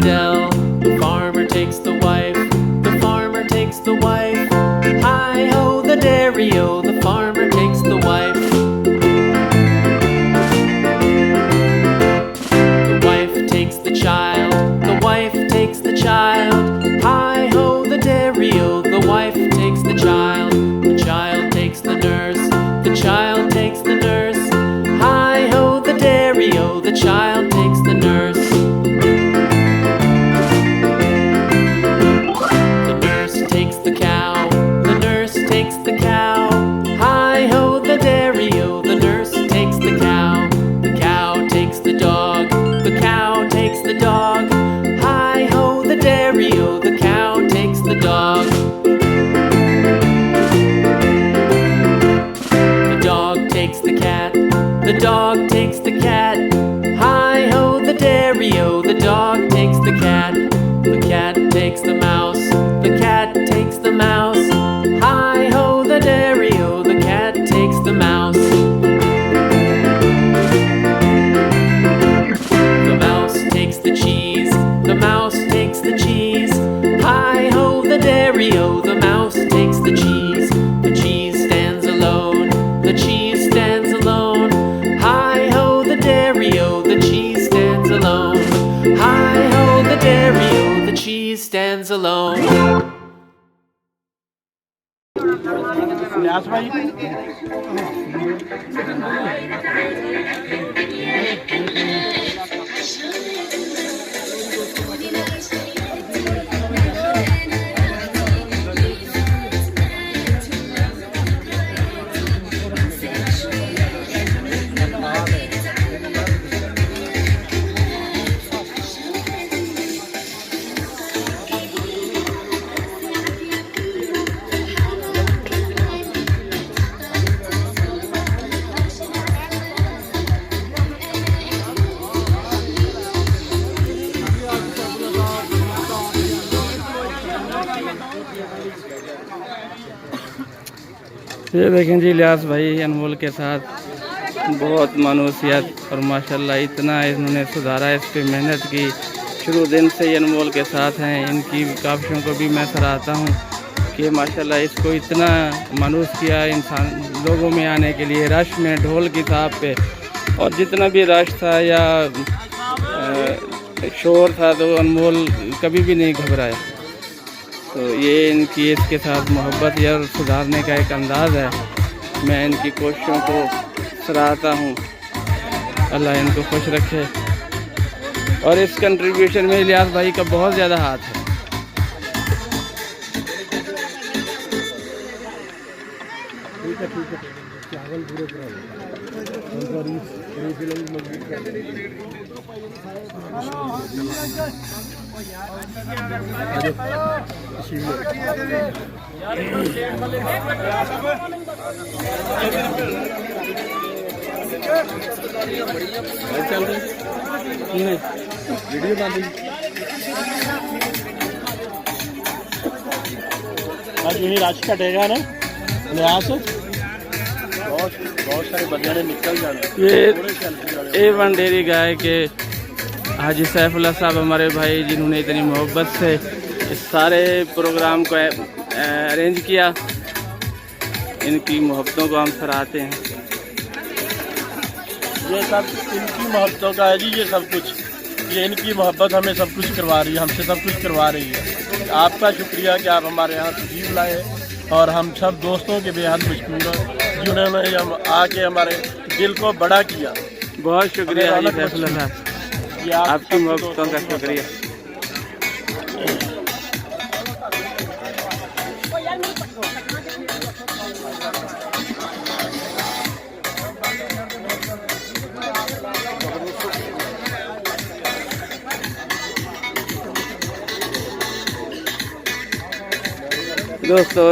dell. The farmer takes the wife, the farmer takes the wife. Hi-ho, the dairy-o, the farmer takes the wife. The wife takes the child, the wife takes the child. Hi-ho, the dairy-o, the wife takes the child. The child takes the nurse, the child takes the nurse. Hi-ho, the dairy-o, the child takes the nurse. The nurse takes the cow, the nurse takes the cow. Hi-ho, the dairy-o, the nurse takes the cow. The cow takes the dog, the cow takes the dog. Hi-ho, the dairy-o, the cow takes the dog. The dog takes the cat, the dog takes the cat. Hi-ho, the dairy-o, the dog takes the cat. The cat takes the mouse, the cat takes the mouse. Hi-ho, the dairy-o, the cat takes the mouse. The mouse takes the cheese, the mouse takes the cheese. Hi-ho, the dairy-o, the mouse takes the cheese. The cheese stands alone, the cheese stands alone. Hi-ho, the dairy-o, the cheese stands alone. Hi-ho, the dairy-o, the cheese stands alone. ये देखें जी इलियास भाई अनमोल के साथ बहुत मानूसियत और माशाल्लाह इतना इन्होंने सुधारा, इस पे मेहनत की। शुरू दिन से ही अनमोल के साथ हैं। इनकी काविशों को भी मैं सराहता हूँ कि माशाल्लाह इसको इतना मानूस किया इंसान लोगों में आने के लिए। रश में ढोल की ताप पे और जितना भी रश था या शोर था तो अनमोल कभी भी नहीं घबराया। तो ये इनकी इसके साथ मोहब्बत या सुधारने का एक अंदाज़ है। मैं इनकी कोशिशों को सराहता हूँ। अल्लाह इनको खुश रखे। और इस कंट्रीब्यूशन में इलियास भाई का बहुत ज़्यादा हाथ है। चावल पूरे वीडियो डाली आज यही राशि कटेगा ना लिहाज से बहुत सारे बंदे निकल जाने। ये A1 डेयरी गाय के हाजी सैफुल्लाह साहब हमारे भाई जिन्होंने इतनी मोहब्बत से इस सारे प्रोग्राम को अरेंज किया। इनकी मोहब्बतों को हम सराहते हैं। ये सब इनकी मोहब्बतों का है जी, ये सब कुछ ये इनकी मोहब्बत हमें सब कुछ करवा रही है, हमसे सब कुछ करवा रही है। आपका शुक्रिया कि आप हमारे यहाँ तशरीफ लाए और हम सब दोस्तों के बेहद मशहूर हैं जिन्होंने आके हमारे दिल को बड़ा किया। बहुत शुक्रिया हाजी सैफुल्लाह साहब, आपकी मोहब्बतों का शुक्रिया। दोस्तों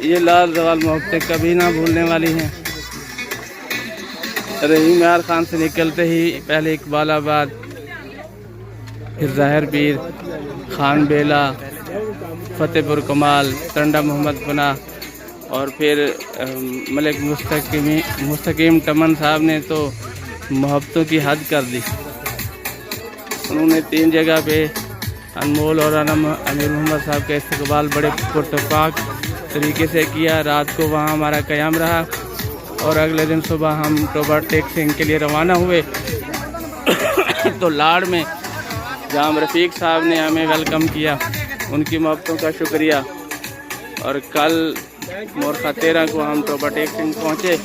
ये लाल जवाल मोहब्बतें कभी ना भूलने वाली हैं। रहीम यार खान से निकलते ही पहले इकबालाबाद, फिर ज़ाहिर पीर, खान बेला, फतेहपुर कमाल, टंडा मोहम्मद पनाह और फिर मलिक मुस्तकीम टमन साहब ने तो मोहब्बतों की हद कर दी। उन्होंने 3 जगह पे अनमोल और अमीर मोहम्मद साहब का इस्तकबाल बड़े पुरतफाक तरीके से किया। रात को वहाँ हमारा क़याम रहा और अगले दिन सुबह हम टोबा टेक सिंह के लिए रवाना हुए। तो लाड़ में जाम रफ़ीक साहब ने हमें वेलकम किया, उनकी मोहब्बतों का शुक्रिया। और कल मोरखा 13 को हम टोबा टेक सिंह पहुँचे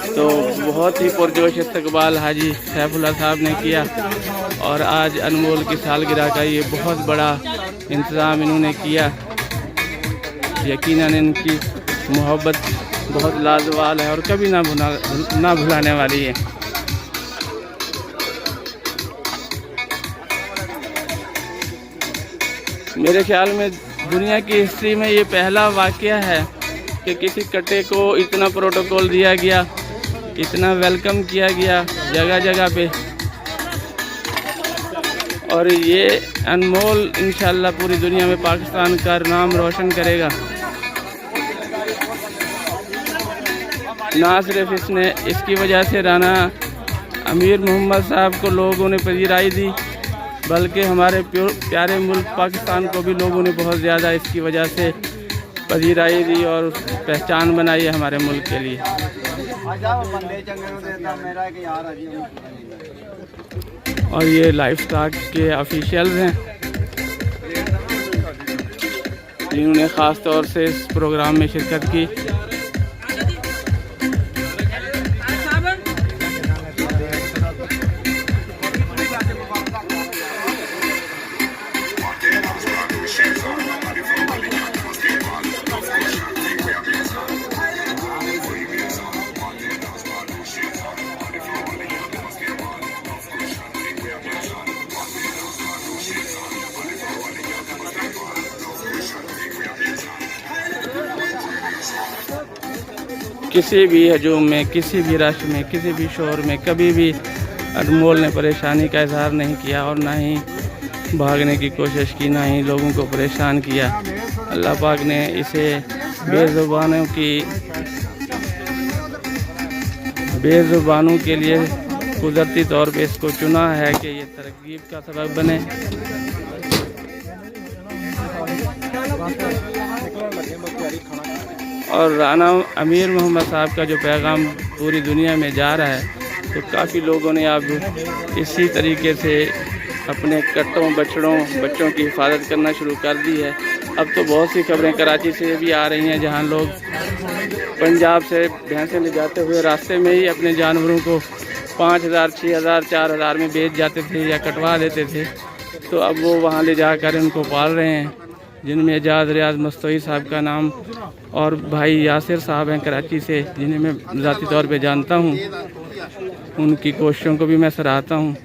तो बहुत ही पुरजोश इस्तकबाल हाजी सैफुल्लाह साहब ने किया। और आज अनमोल की सालगिरह का ये बहुत बड़ा इंतज़ाम इन्होंने किया। यकीनन इनकी मोहब्बत बहुत लाजवाल है और कभी ना भुलाने वाली है। मेरे ख्याल में दुनिया की हिस्ट्री में ये पहला वाक़या है कि किसी कट्टे को इतना प्रोटोकॉल दिया गया, इतना वेलकम किया गया जगह जगह पे। और ये अनमोल इंशाल्लाह पूरी दुनिया में पाकिस्तान का नाम रोशन करेगा। ना सिर्फ इसकी वजह से राना अमीर मोहम्मद साहब को लोगों ने पजीराई दी, बल्कि हमारे प्यारे मुल्क पाकिस्तान को भी लोगों ने बहुत ज़्यादा इसकी वजह से पजीराई दी और पहचान बनाई है हमारे मुल्क के लिए। और ये लाइफ स्टाक के ऑफिशियल्स हैं जिन्होंने ख़ास तौर से इस प्रोग्राम में शिरकत की। किसी भी हजूम में, किसी भी रश में, किसी भी शोर में कभी भी अनमोल ने परेशानी का इजहार नहीं किया और ना ही भागने की कोशिश की, ना ही लोगों को परेशान किया। अल्लाह पाक ने इसे बेज़ुबानों के लिए कुदरती तौर पे इसको चुना है कि ये तरगीब का सबब बने। और राना अमीर मोहम्मद साहब का जो पैगाम पूरी दुनिया में जा रहा है, तो काफ़ी लोगों ने अब इसी तरीके से अपने कट्टों बच्चों की हिफाजत करना शुरू कर दी है। अब तो बहुत सी खबरें कराची से भी आ रही हैं जहां लोग पंजाब से भैंसें ले जाते हुए रास्ते में ही अपने जानवरों को 5,000, 6,000, 4,000 में बेच जाते थे या कटवा देते थे। तो अब वो वहां ले जाकर उनको पाल रहे हैं, जिनमें एजाज रियाज मस्तोई साहब का नाम और भाई यासिर साहब हैं कराची से, जिन्हें मैं ज़ाती तौर पे जानता हूँ। उनकी कोशिशों को भी मैं सराहता हूँ।